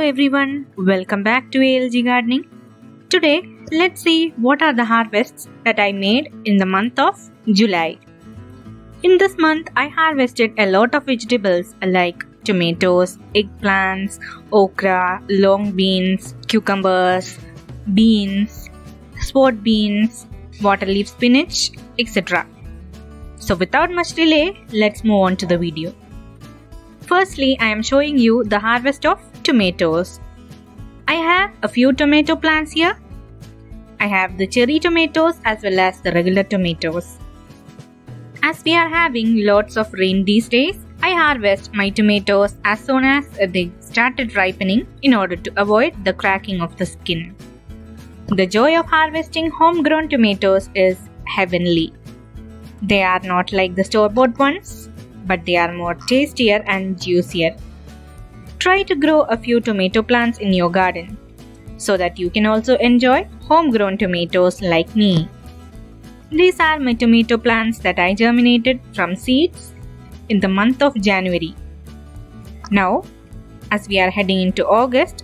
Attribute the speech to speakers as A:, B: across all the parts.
A: everyone, welcome back to ALG Gardening. Today, let's see what are the harvests that I made in the month of July. In this month, I harvested a lot of vegetables like tomatoes, eggplants, okra, long beans, cucumbers, beans, sword beans, water leaf spinach, etc. So without much delay, let's move on to the video. Firstly, I am showing you the harvest of tomatoes. I have a few tomato plants here. I have the cherry tomatoes as well as the regular tomatoes. As we are having lots of rain these days, I harvest my tomatoes as soon as they started ripening in order to avoid the cracking of the skin. The joy of harvesting homegrown tomatoes is heavenly. They are not like the store-bought ones, but they are more tastier and juicier. Try to grow a few tomato plants in your garden so that you can also enjoy homegrown tomatoes like me. These are my tomato plants that I germinated from seeds in the month of January. Now, as we are heading into August,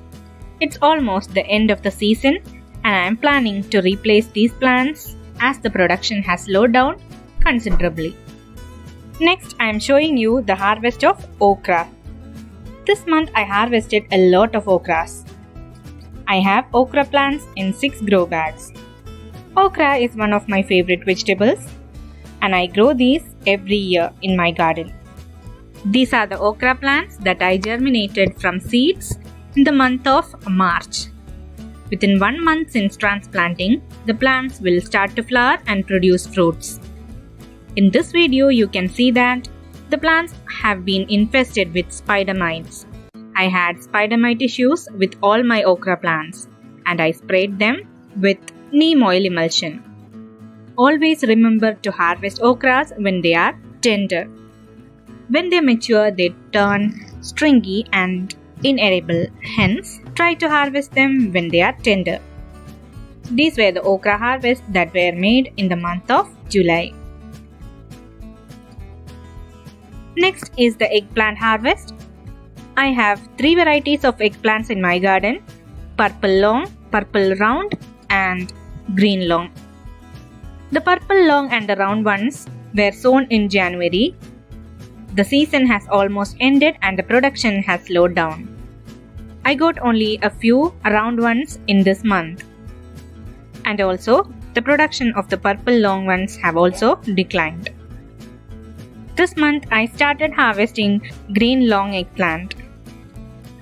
A: it's almost the end of the season and I am planning to replace these plants as the production has slowed down considerably. Next, I am showing you the harvest of okra. This month I harvested a lot of okras. I have okra plants in 6 grow bags. Okra is one of my favorite vegetables and I grow these every year in my garden. These are the okra plants that I germinated from seeds in the month of March. Within 1 month since transplanting, the plants will start to flower and produce fruits. In this video, you can see that the plants have been infested with spider mites. I had spider mite issues with all my okra plants and I sprayed them with neem oil emulsion. Always remember to harvest okras when they are tender. When they mature, they turn stringy and inedible. Hence, try to harvest them when they are tender. These were the okra harvests that were made in the month of July. Next is the eggplant harvest. I have 3 varieties of eggplants in my garden: purple long, purple round and green long. The purple long and the round ones were sown in January. The season has almost ended and the production has slowed down. I got only a few round ones in this month. And also, the production of the purple long ones have also declined. This month I started harvesting green long eggplant.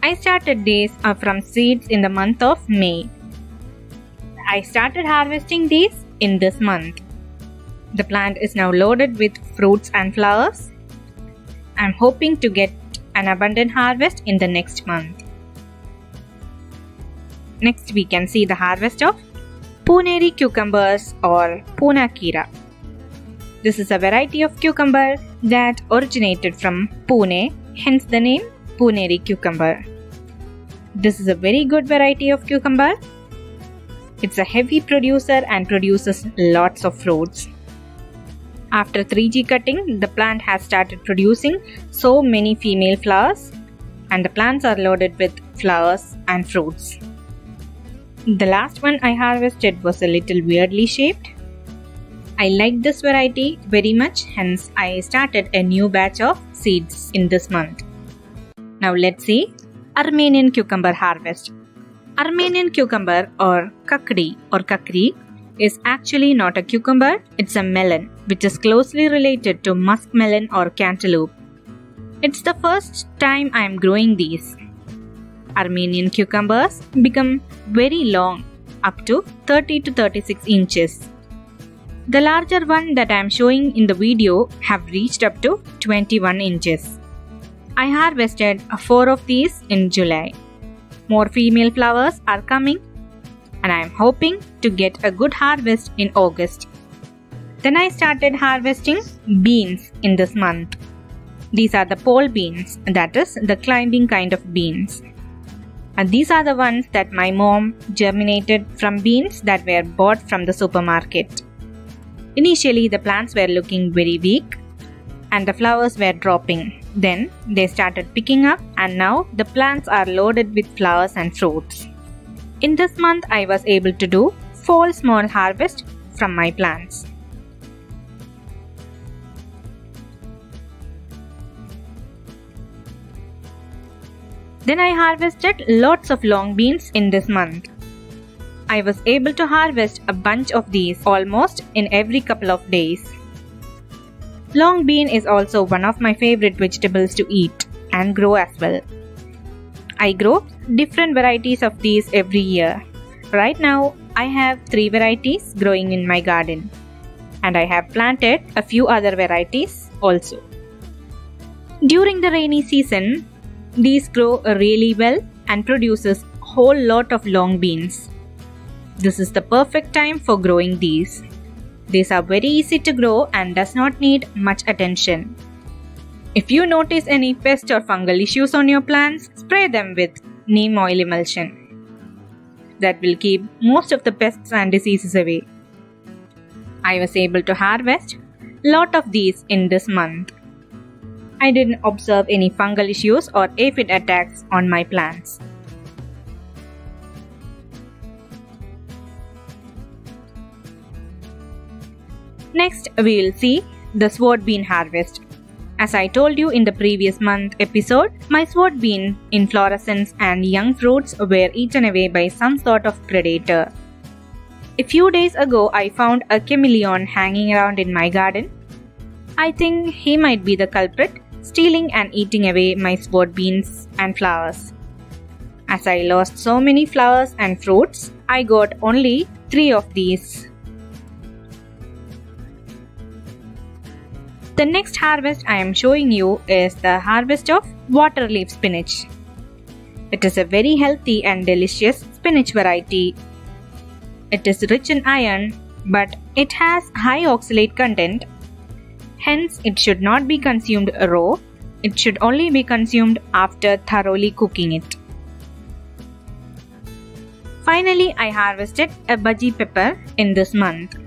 A: I started these from seeds in the month of May. I started harvesting these in this month. The plant is now loaded with fruits and flowers. I am hoping to get an abundant harvest in the next month. Next we can see the harvest of Puneri cucumbers or Puna Kira. This is a variety of cucumber that originated from Pune, hence the name Puneri cucumber. This is a very good variety of cucumber. It's a heavy producer and produces lots of fruits. After 3G cutting, the plant has started producing so many female flowers and the plants are loaded with flowers and fruits. The last one I harvested was a little weirdly shaped. I like this variety very much, hence I started a new batch of seeds in this month. Now let's see Armenian cucumber harvest. Armenian cucumber or kakri is actually not a cucumber, it's a melon which is closely related to muskmelon or cantaloupe. It's the first time I am growing these. Armenian cucumbers become very long, up to 30 to 36 inches. The larger one that I am showing in the video have reached up to 21 inches. I harvested 4 of these in July. More female flowers are coming and I am hoping to get a good harvest in August. Then I started harvesting beans in this month. These are the pole beans, that is the climbing kind of beans. And these are the ones that my mom germinated from beans that were bought from the supermarket. Initially, the plants were looking very weak, and the flowers were dropping. Then they started picking up and now the plants are loaded with flowers and fruits. In this month, I was able to do fall small harvest from my plants. Then I harvested lots of long beans in this month. I was able to harvest a bunch of these almost in every couple of days. Long bean is also one of my favorite vegetables to eat and grow as well. I grow different varieties of these every year. Right now, I have 3 varieties growing in my garden, and I have planted a few other varieties also. During the rainy season, these grow really well and produces a whole lot of long beans. This is the perfect time for growing these. These are very easy to grow and does not need much attention. If you notice any pest or fungal issues on your plants, spray them with neem oil emulsion. That will keep most of the pests and diseases away. I was able to harvest a lot of these in this month. I didn't observe any fungal issues or aphid attacks on my plants. Next, we will see the sword bean harvest. As I told you in the previous month episode, my sword bean inflorescence and young fruits were eaten away by some sort of predator. A few days ago, I found a chameleon hanging around in my garden. I think he might be the culprit, stealing and eating away my sword beans and flowers. As I lost so many flowers and fruits, I got only 3 of these. The next harvest I am showing you is the harvest of water leaf spinach. It is a very healthy and delicious spinach variety. It is rich in iron, but it has high oxalate content. Hence, it should not be consumed raw. It should only be consumed after thoroughly cooking it. Finally, I harvested a bhaji pepper in this month.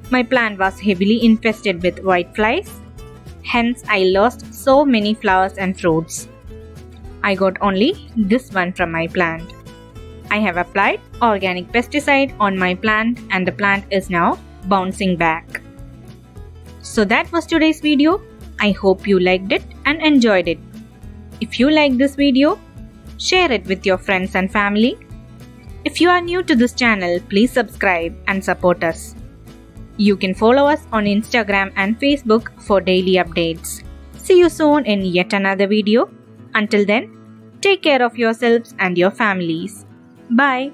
A: My plant was heavily infested with whiteflies. Hence, I lost so many flowers and fruits. I got only this one from my plant. I have applied organic pesticide on my plant and the plant is now bouncing back. So that was today's video. I hope you liked it and enjoyed it. If you like this video, share it with your friends and family. If you are new to this channel, please subscribe and support us. You can follow us on Instagram and Facebook for daily updates. See you soon in yet another video. Until then, take care of yourselves and your families. Bye.